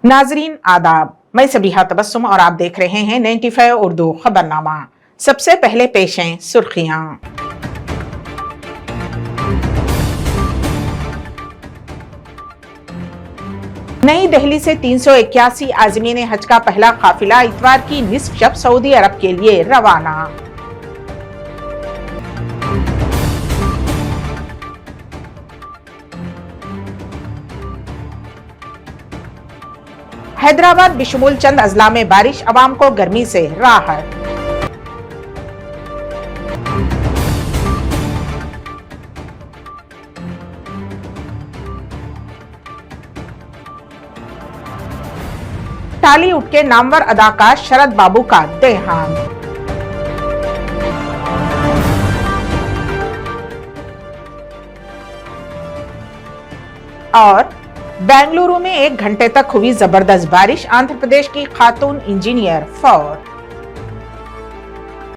नाजरीन आदाब, मैं सबीहा तबस्सुम और आप देख रहे हैं 95 उर्दू खबरनामा। सबसे पहले पेश हैं सुर्खियां। नई दिल्ली से 381 आज़मीन हज का पहला काफिला इतवार की निस्फ शब सऊदी अरब के लिए रवाना। हैदराबाद बिशमुल चंद अजला में बारिश, अवाम को गर्मी से राहत। टॉलीवुड के नामवर अदाकार शरद बाबू का देहांत। और बेंगलुरु में 1 घंटे तक हुई जबरदस्त बारिश, आंध्र प्रदेश की खातून इंजीनियर फौत।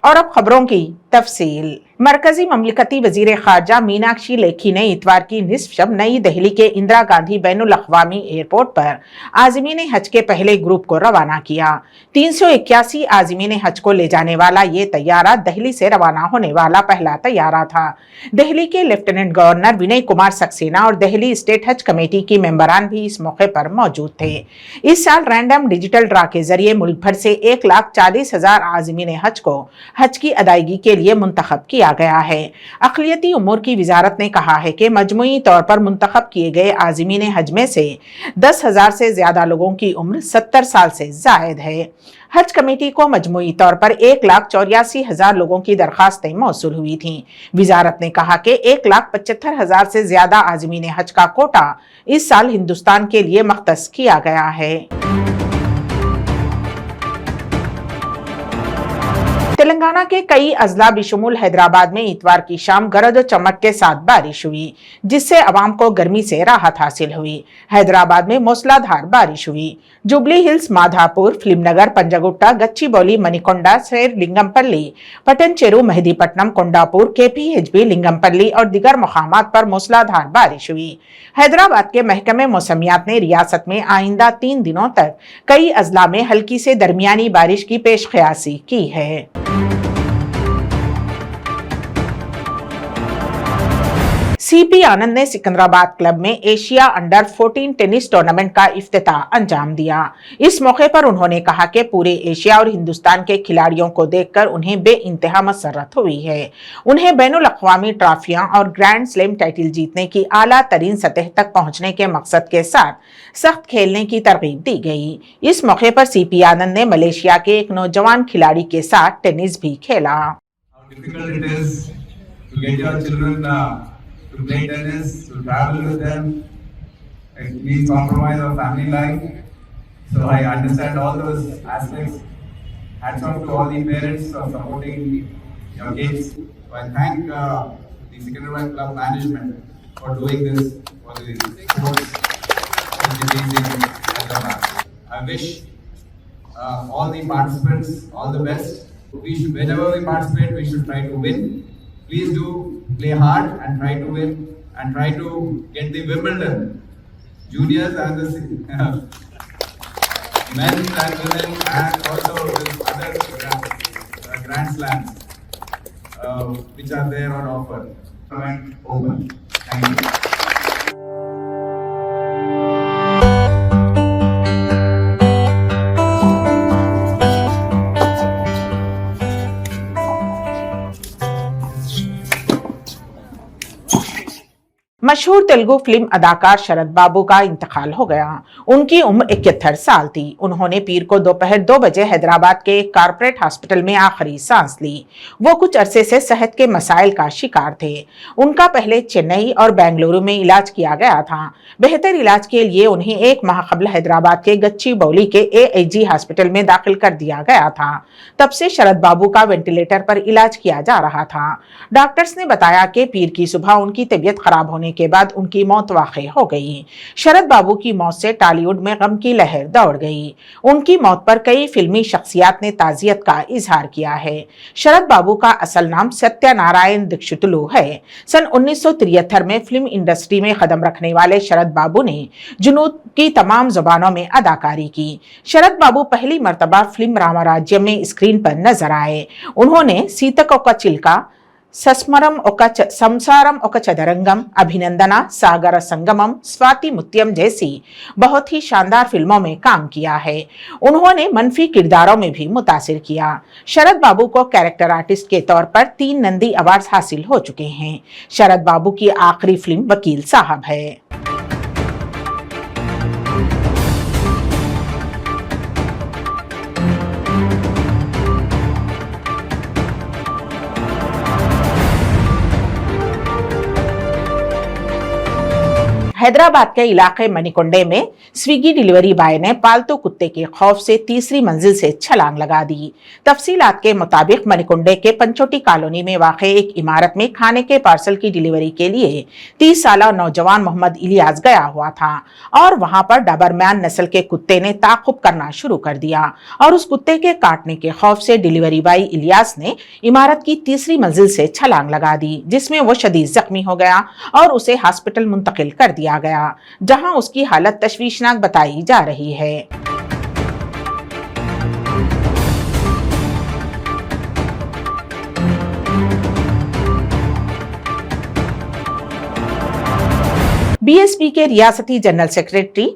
और अब खबरों की तफसील। मरकजी ममलिकती वजीर खारजा मीनाक्षी लेखी ने इतवार की निस्फ शब नई दिल्ली के इंदिरा गांधी बैनुल अक़वामी एयरपोर्ट पर आज़मीन हज के पहले ग्रुप को रवाना किया। 381 आज़मीन हज को ले जाने वाला ये तैयारा दिल्ली से रवाना होने वाला पहला तैयारा था। दिल्ली के लेफ्टिनेंट गवर्नर विनय कुमार सक्सेना और दिल्ली स्टेट हज कमेटी की मेंबरान भी इस मौके पर मौजूद थे। इस साल रैंडम डिजिटल ड्रा के जरिए मुल्क भर से 1,40,000 आज़मीन हज को हज की अदायगी के लिए मुंतखब किया गया है। अक़लियती उमूर की वजारत ने कहा है कि मजमूई तौर पर मुंतखब किए गए आज़मीन हज में से 10,000 से ज्यादा लोगों की उम्र 70 साल से जायद है। हज कमेटी को मजमूई तौर पर 1,84,000 लोगों की दरखास्तें मौसूल हुई थीं। वजारत ने कहा कि 1,75,000 से ज्यादा आज़मीन हज का कोटा इस साल हिंदुस्तान के लिए मख्तस किया गया है। तेलंगाना के कई अजला बिशमुल हैदराबाद में इतवार की शाम गरज और चमक के साथ बारिश हुई, जिससे अवाम को गर्मी से राहत हासिल हुई। हैदराबाद में मूसलाधार बारिश हुई। जुबली हिल्स, माधापुर, फिल्मनगर, पंजगुट्टा, गच्चीबौली, मणिकोंडा, शेर लिंगमपल्ली, पटनचेरू, मेहदीपट्टनम, कोंडापुर, केपीएचबी, लिंगमपल्ली और दिगर मकामात पर मूसलाधार बारिश हुई। हैदराबाद के महकमे मौसमियात ने रियासत में आइंदा 3 दिनों तक कई अजला में हल्की से दरमियानी बारिश की पेशकयासी की है। सीपी आनंद ने सिकंदराबाद क्लब में एशिया अंडर 14 टेनिस टूर्नामेंट का इफ्तिताह अंजाम दिया। इस मौके पर उन्होंने कहा कि पूरे एशिया और हिंदुस्तान के खिलाड़ियों को देखकर उन्हें बेइंतहा मसरत हुई है। उन्हें बैनुल अक़वामी ट्रॉफियां और ग्रैंड स्लैम टाइटल जीतने की आला तरीन सतह तक पहुंचने के मकसद के साथ सख्त खेलने की तरगीब दी गई। इस मौके पर सीपी आनंद ने मलेशिया के एक नौजवान खिलाड़ी के साथ टेनिस भी खेला। To play tennis, to travel with them, it means compromise of family life. So I understand all those aspects. Hats off to all the parents for supporting your kids. So I thank the Secunderabad Club management for doing this for the sports activities in Hyderabad. I wish all the participants all the best. Whenever we participate, we should try to win. Please do play hard and try to win and try to get the Wimbledon juniors and the men and women and also with other grand slams which are there on offer. Open. Thank you. मशहूर Telugu film अदाकार शरद बाबू का इंतकाल हो गया। उनकी उम्र 71 साल थी। उन्होंने पीर को दोपहर 2 बजे हैदराबाद के एक कारपोरेट हॉस्पिटल में आखिरी सांस ली। वो कुछ अरसे से सेहत के मसाइल का शिकार थे। उनका पहले चेन्नई और बेंगलुरु में इलाज किया गया था। बेहतर इलाज के लिए उन्हें 1 माह कबल हैदराबाद के गच्चीबौली के AIG हॉस्पिटल में दाखिल कर दिया गया था। तब से शरद बाबू का वेंटिलेटर पर इलाज किया जा रहा था। डॉक्टर्स ने बताया कि पीर की सुबह उनकी तबीयत खराब होने के बाद उनकी मौत वाक़ई हो गई। शरद बाबू की मौत से टॉलीवुड में गम की लहर दौड़ गई। उनकी मौत पर कई फिल्मी शख्सियात ने ताज़ियत का इजहार किया है। शरद बाबू का असल नाम सत्यनारायण दीक्षितुलु है। सन 1973 में फिल्म इंडस्ट्री में कदम रखने वाले शरद बाबू ने जुनून की तमाम जुबानों में अदाकारी की। शरद बाबू पहली मर्तबा फिल्म रामराज्यम में स्क्रीन पर नजर आए। उन्होंने सीतक ओक चिल्का, संसारम ओक चदरंगम, अभिनंदना, सागर संगमम, स्वाति मुत्यम जैसी बहुत ही शानदार फिल्मों में काम किया है। उन्होंने मनफी किरदारों में भी मुतासिर किया। शरद बाबू को कैरेक्टर आर्टिस्ट के तौर पर 3 नंदी अवार्ड हासिल हो चुके हैं। शरद बाबू की आखिरी फिल्म वकील साहब है। हैदराबाद के इलाके मणिकुंडे में स्विगी डिलीवरी बॉय ने पालतू कुत्ते के खौफ से तीसरी मंजिल से छलांग लगा दी। तफसीलात के मुताबिक मणिकुंडे के पंचोटी कॉलोनी में वाक़े एक इमारत में खाने के पार्सल की डिलीवरी के लिए 30 साला नौजवान मोहम्मद इलियास गया हुआ था और वहां पर डबरमैन नस्ल के कुत्ते ने ताक़ुब करना शुरू कर दिया और उस कुत्ते के काटने के खौफ से डिलीवरी बॉय इलियास ने इमारत की तीसरी मंजिल से छलांग लगा दी, जिसमें वो शदीद जख्मी हो गया और उसे हॉस्पिटल मुंतकिल कर दिया गया, जहां उसकी हालत तशवीशनाक बताई जा रही है। बीएसपी के रियासती जनरल सेक्रेटरी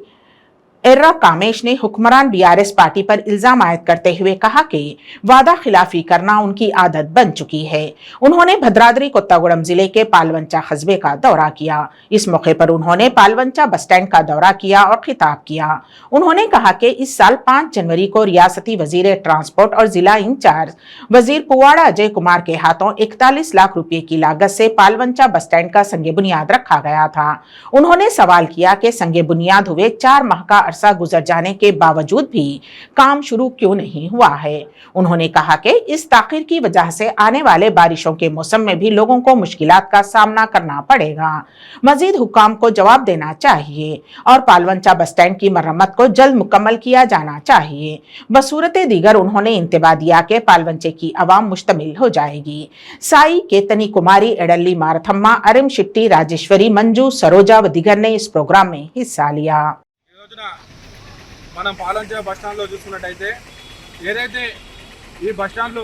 एर्रा कामेश ने हुक्मरान बीआरएस पार्टी पर इल्जाम आयद करते हुए कहा कि वादा खिलाफी करना उनकी आदत बन चुकी है। उन्होंने भद्राद्री कोत्तागुड़म जिले के पालवंचा कस्बे का दौरा किया। इस मौके पर उन्होंने पालवंचा बस स्टैंड का दौरा किया और खिताब किया। उन्होंने कहा कि इस साल 5 जनवरी को रियासती वजीर ट्रांसपोर्ट और जिला इंचार्ज वजीर पुवाड़ा अजय कुमार के हाथों 41 लाख रुपए की लागत से पालवंचा बस स्टैंड का संगे बुनियाद रखा गया था। उन्होंने सवाल किया कि संगे बुनियाद हुए 4 माह का अरसा गुजर जाने के बावजूद भी काम शुरू क्यों नहीं हुआ है। उन्होंने कहा कि इस ताखीर की वजह से आने वाले बारिशों के मौसम में भी लोगों को मुश्किलात का सामना करना पड़ेगा। मजीद हुक्काम को जवाब देना चाहिए और पालवंचा बस स्टैंड की मरम्मत को जल्द मुकम्मल किया जाना चाहिए। बसूरत दीगर उन्होंने इंतबा दिया कि पालवंचे की आवाम मुश्तमिल हो जाएगी। साई, केतनी कुमारी, एडल्ली मारथम्मा, अरिम शिट्टी, राजेश्वरी, मंजू, सरोजा व दीगर ने इस प्रोग्राम में हिस्सा लिया। మనం పాలంచ బస్ స్టాండ్లో చూసుకున్నట్టయితే ఏదైతే ఈ బస్ స్టాండ్లో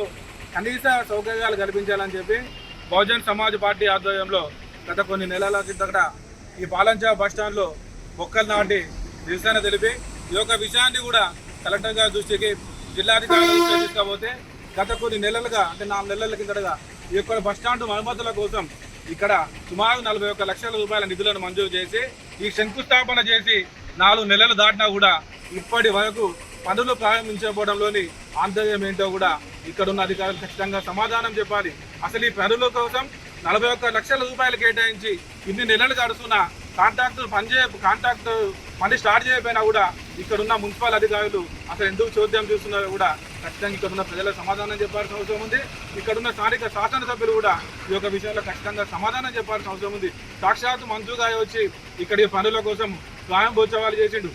కనీస సౌకర్యాలు కల్పించాలని చెప్పి బహుజన్ సమాజ్ పార్టీ ఆధ్వర్యంలో గత కొన్ని నెలల కిందట ఈ పాలంచ బస్ స్టాండ్లో మొక్కలు నాటి నిరసన తెలిపి ఈ యొక్క విషయాన్ని కూడా కలెక్టర్ గారి దృష్టికి జిల్లాధికారుల దృష్టికి తీసుకపోతే గత కొన్ని నెలలుగా అంటే 4 నెలల కిందటగా ఈ యొక్క బస్ స్టాండ్ మరమ్మతుల కోసం ఇక్కడ సుమారు 41 లక్షల రూపాయల నిధులను మంజూరు చేసి ఈ శంకుస్థాపన చేసి 4 నెలలు దాటినా కూడా ఇప్పటి వరకు పనులు ప్రారంభించకపోవడంలోని ఆంతర్యం ఏంటో కూడా ఇక్కడ ఉన్న అధికారులు ఖచ్చితంగా సమాధానం చెప్పాలి. అసలు ఈ పనుల కోసం 41 లక్షల రూపాయలు కేటాయించి ఇన్ని నెలలు గడుస్తున్న కాంట్రాక్టర్ పని స్టార్ట్ చేయకపోయినా కూడా ఇక్కడ ఉన్న మున్సిపల్ అధికారులు అసలు ఎందుకు చోద్యం చూస్తున్నారో కూడా ఖచ్చితంగా ఇక్కడ ఉన్న ప్రజలకు సమాధానం చెప్పాల్సిన అవసరం ఉంది. ఇక్కడ ఉన్న స్థానిక శాసనసభ్యులు కూడా ఈ యొక్క విషయంలో ఖచ్చితంగా సమాధానం చెప్పాల్సిన అవసరం ఉంది. సాక్షాత్తు మంత్రుగా వచ్చి ఇక్కడి పనుల కోసం ప్రారంభోత్సవాలు చేసిండు.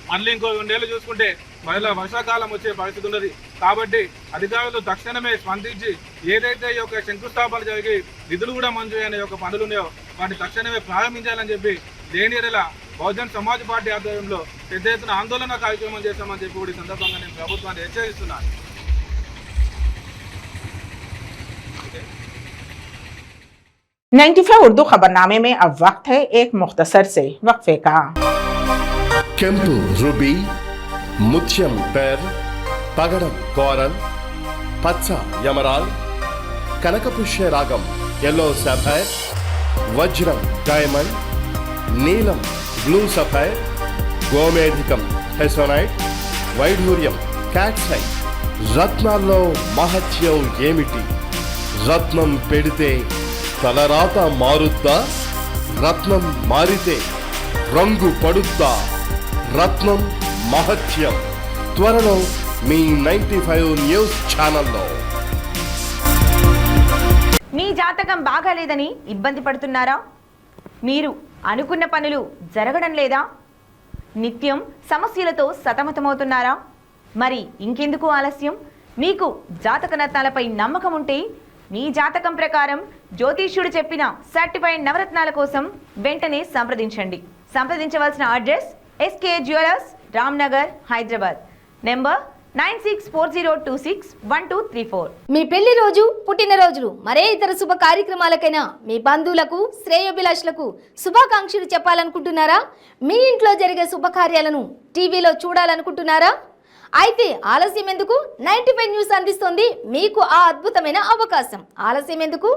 మళ్ళీ ఇంకో 2 నెలలు చూసుకుంటే మళ్ళీ వర్షాకాలం వచ్చే పరిస్థితి ఉన్నది. కాబట్టి అధికారులు తక్షణమే స్పందించి ఏదైతే ఈ యొక్క శంకుస్థాపన జరిగి నిధులు కూడా మంజూరు అయిన యొక్క పనులు ఉన్నాయో వాటిని తక్షణమే ప్రారంభించాలని చెప్పి లేని ఎడల బహుజన్ సమాజ్ పార్టీ ఆధ్వర్యంలో పెద్ద ఎత్తున ఆందోళన కార్యక్రమం చేస్తామని చెప్పి కూడా ఈ సందర్భంగా నేను ప్రభుత్వాన్ని హెచ్చరిస్తున్నాను. 95 उर्दू खबरनामे में अब वक्त है एक मुख्तसर से वक्फे का। ಕೆಂಪು ರುಬಿ, ಮುತ್ಯಂ ಪೆರ್, పగడం కోరల్, పచ్చ యమరాల్, కనకపుష్య రాగం ఎల్లో సఫైర్, వజ్రం డైమండ్, నీలం బ్లూ సఫైర్, గోమేధికం హెసోనైట్, వైఢూర్యం క్యాట్సైట్. రత్నాల్లో మహత్యం ఏమిటి? రత్నం పెడితే తలరాత మారుద్దా? రత్నం మారితే రంగు పడుద్దా? రత్నం మహత్యం త్వరలో మీ 95 న్యూస్ ఛానల్లో. మీ జాతకం బాగాలేదని ఇబ్బంది పడుతున్నారా? మీరు అనుకున్న పనులు జరగడం లేదా? నిత్యం సమస్యలతో సతమతమవుతున్నారా? మరి ఇంకెందుకు ఆలస్యం? మీకు జాతక రత్నాలపై నమ్మకం ఉంటే మీ జాతకం ప్రకారం జ్యోతిష్యుడు చెప్పిన సర్టిఫైడ్ నవరత్నాల కోసం వెంటనే సంప్రదించవలసిన address SK jewellers, Ramnagar, Hyderabad. Number 9640261234. మీ పెళ్లి రోజు, పుట్టినరోజులు, మరే ఇతర శుభ కార్యక్రమాలకైనా మీ బంధువులకు, శ్రేయోభిలాషులకు శుభాకాంక్షలు చెప్పాలనుకుంటున్నారా? మీ ఇంట్లో జరిగే శుభకార్యాలను టీవీలో చూడాలనుకుంటున్నారా? అయితే ఆలస్యం ఎందుకు? 95 న్యూస్ అందిస్తుంది మీకు ఆ అద్భుతమైన అవకాశం. ఆలస్యం ఎందుకు?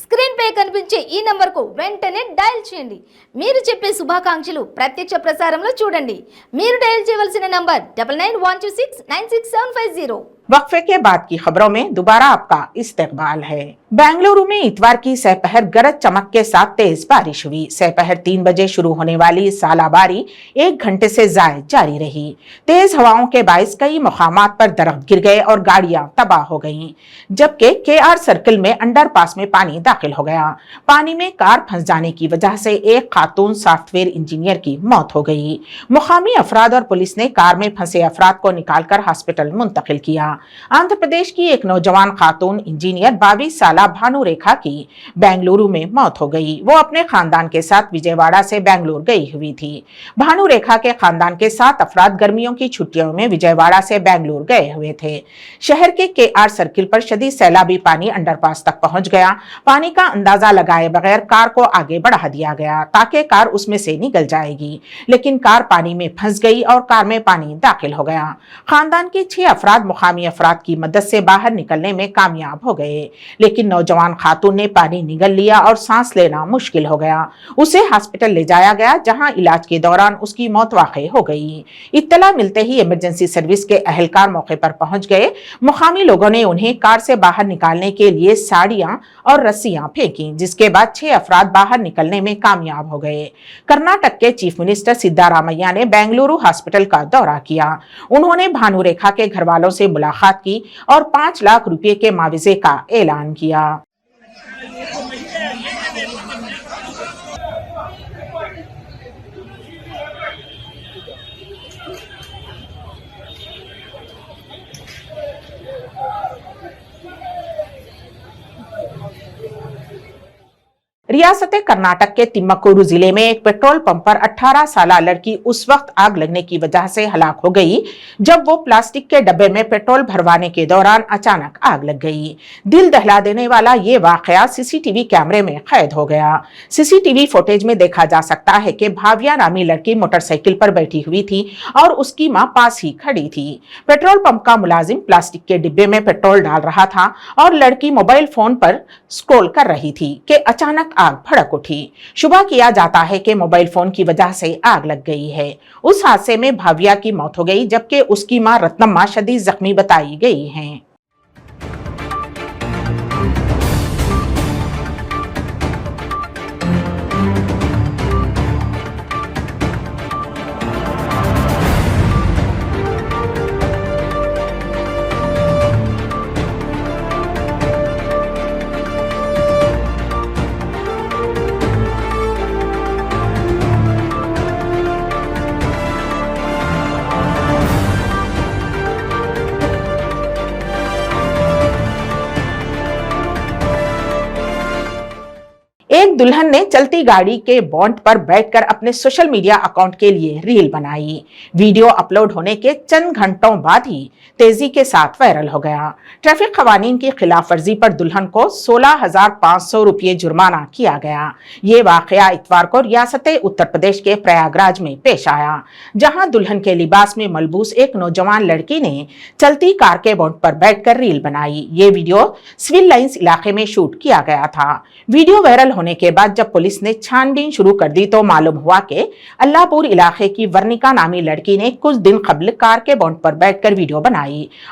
స్క్రీన్ పై కనిపించే ఈ నంబర్కు వెంటనే డయల్ చేయండి. మీరు చెప్పే శుభాకాంక్షలు ప్రత్యక్ష ప్రసారంలో చూడండి. మీరు డయల్ చేయవలసిన నంబర్ 9912696750. वक्फे के बाद की खबरों में दोबारा आपका इस्तकबाल है। बेंगलुरु में इतवार की सहपहर गरज चमक के साथ तेज बारिश हुई। सहपहर 3 बजे शुरू होने वाली सालाबारी 1 घंटे से ज्यादा जारी रही। तेज हवाओं के बायस कई मुकामात पर दरख्त गिर गए और गाड़ियां तबाह हो गईं, जबकि KR सर्किल में अंडरपास में पानी दाखिल हो गया। पानी में कार फंस जाने की वजह से एक खातून सॉफ्टवेयर इंजीनियर की मौत हो गई। मुकामी अफराद और पुलिस ने कार में फंसे अफराद को निकालकर हॉस्पिटल मुंतकिल किया। आंध्र प्रदेश की एक नौजवान खातून इंजीनियर 22 साल भानु रेखा की बेंगलुरु में मौत हो गई। वो अपने खानदान के साथ विजयवाड़ा से बेंगलुरु गई हुई थी। भानु रेखा के खानदान के 7 अफराद गर्मियों की छुट्टियों में विजयवाड़ा से बेंगलुरु गए हुए थे। शहर के KR सर्किल पर शदीद सैलाबी पानी अंडरपास तक पहुंच गया। पानी का अंदाजा लगाए बगैर कार को आगे बढ़ा दिया गया ताकि कार उसमें से निकल जाएगी, लेकिन कार पानी में फंस गई और कार में पानी दाखिल हो गया। खानदान के 6 अफराद मुकामी अफराद की मदद से बाहर निकलने में कामयाब हो गए, लेकिन नौजवान खातून ने पानी निगल लिया और सांस लेना मुश्किल हो गया। उसे हॉस्पिटल ले जाया गया, जहां इलाज के दौरान उसकी मौत वाक़ई हो गई। इत्तला मिलते ही इमरजेंसी सर्विस के अहलकार मौके पर पहुंच गए। मुकामी लोगों ने उन्हें कार से बाहर निकालने के लिए साड़ियां और रस्सियां फेंकी, जिसके बाद 6 अफराद बाहर निकलने में कामयाब हो गए। कर्नाटक के चीफ मिनिस्टर सिद्धारामैया ने बेंगलुरु हॉस्पिटल का दौरा किया। उन्होंने भानु रेखा के घर वालों से मुलाकात की और 5 लाख रुपए के मुआवजे का ऐलान किया। रियासत कर्नाटक के तिम्मकुरु जिले में एक पेट्रोल पंप पर 18 साल लड़की उस वक्त आग लगने की वजह से हलाक हो गई जब वो प्लास्टिक के डब्बे में पेट्रोल भरवाने के दौरान अचानक आग लग गई। दिल दहला देने वाला ये वाकया सीसीटीवी कैमरे में कैद हो गया। सीसीटीवी फुटेज में देखा जा सकता है कि भाविया नामी लड़की मोटरसाइकिल पर बैठी हुई थी और उसकी मां पास ही खड़ी थी। पेट्रोल पंप का मुलाजिम प्लास्टिक के डिब्बे में पेट्रोल डाल रहा था और लड़की मोबाइल फोन पर स्क्रॉल कर रही थी कि अचानक आग भड़क उठी। शुबा किया जाता है कि मोबाइल फोन की वजह से आग लग गई है। उस हादसे में भाविया की मौत हो गई, जबकि उसकी मां रत्नम्मा शदीद जख्मी बताई गई हैं। एक दुल्हन ने चलती गाड़ी के बोनट पर बैठकर अपने सोशल मीडिया अकाउंट के लिए रील बनाई। वीडियो अपलोड होने के चंद घंटों बाद ही तेजी के साथ वायरल हो गया। ट्रैफिक कवानीन की खिलाफ वर्जी पर दुल्हन को 16,500 रुपये जुर्माना किया गया। ये वाकया इतवार को रियासत उत्तर प्रदेश के प्रयागराज में पेश आया, जहां दुल्हन के लिबास में मलबूस एक नौजवान लड़की ने चलती कार के बोनट पर बैठकर रील बनाई। ये वीडियो सिविल लाइंस इलाके में शूट किया गया था। वीडियो वायरल होने के बाद जब पुलिस ने छानबीन शुरू कर दी तो मालूम हुआ कि अल्लाहपुर इलाके की वर्णिका नामी लड़की ने कुछ दिन कबल कार के बोनट पर बैठकर वीडियो बनाई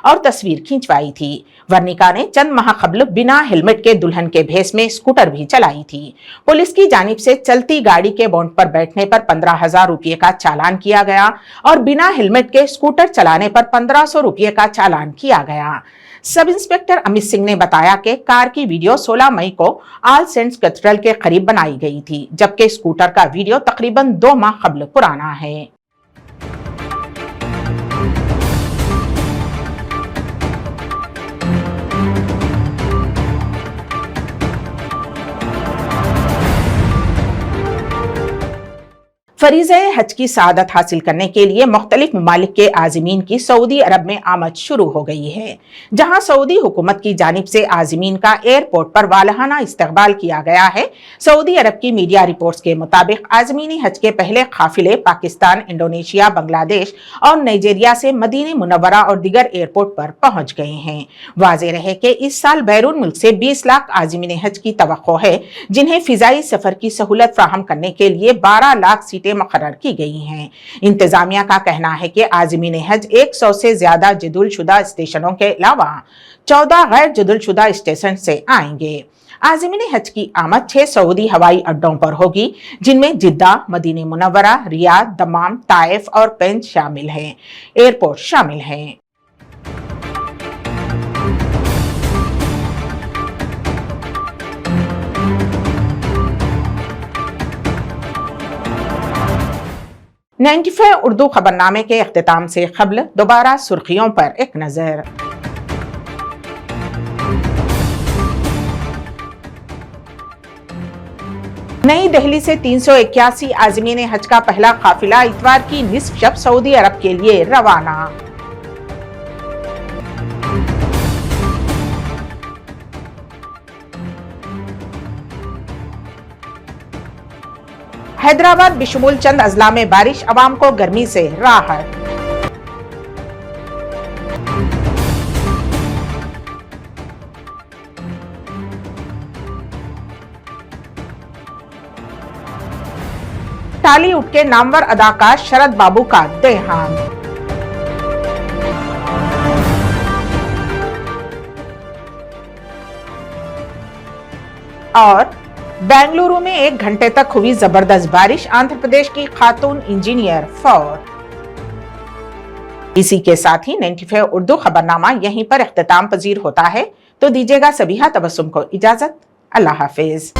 और तस्वीर खिंचवाई थी। वर्णिका ने चंद माह कबल बिना हेलमेट के दुल्हन के भेस में स्कूटर भी चलाई थी। पुलिस की जानिब से चलती गाड़ी के बोनट पर बैठने पर 15,000 रुपये का चालान किया गया और बिना हेलमेट के स्कूटर चलाने पर 1,500 रुपये का चालान किया गया। सब इंस्पेक्टर अमित सिंह ने बताया कि कार की वीडियो 16 मई को ऑल सेंट्स कैथेड्रल के करीब बनाई गई थी, जबकि स्कूटर का वीडियो तकरीबन 2 माह कबल पुराना है। फरीज़े हज की सआदत हासिल करने के लिए मुख्तलिफ ममालिक के आज़मीन की सऊदी अरब में आमद शुरू हो गई है, जहां सऊदी हुकूमत की जानिब से आज़मीन का एयरपोर्ट पर वालहाना इस्तकबाल किया गया है। सऊदी अरब की मीडिया रिपोर्ट्स के मुताबिक आज़मीनी हज के पहले काफिले पाकिस्तान, इंडोनेशिया, बांग्लादेश और नाइजीरिया से मदीने मुनव्वरा और दीगर एयरपोर्ट पर पहुंच गए हैं। वाज़ेह रहे कि इस साल बैरून मुल्क से 20 लाख आज़मीन हज की तवक्को है, जिन्हें फिजाई सफर की सहूलत फ्राहम करने के लिए 12 लाख सीटें मुकर्रर की गई हैं। इंतजामिया का कहना है कि आज़मीन हज 100 से ज्यादा जदुलशुदा स्टेशनों के अलावा 14 गैर जदुलशुदा स्टेशन से आएंगे। आज़मीन हज की आमद 6 सऊदी हवाई अड्डों पर होगी, जिनमें जिद्दा, मदीने मुनव्वरा, रियाद, दमाम, ताइफ और पेंच शामिल हैं। एयरपोर्ट शामिल हैं। उर्दू खबरनामे के इख्तिताम से क़ब्ल दोबारा सुर्खियों पर एक नजर। नई दिल्ली से 381 आज़मीन हज का पहला काफिला इतवार की निस्फ शब सऊदी अरब के लिए रवाना। हैदराबाद बिशमुल चंद अजला में बारिश, अवाम को गर्मी से राहत। टॉलीवुड के नामवर अदाकार शरद बाबू का देहांत। और बेंगलुरु में 1 घंटे तक हुई जबरदस्त बारिश, आंध्र प्रदेश की खातून इंजीनियर फौत। इसी के साथ ही 95 उर्दू खबरनामा यहीं पर इख्तिताम पजीर होता है। तो दीजिएगा सबीहा तबस्सुम को इजाजत। अल्लाह हाफिज।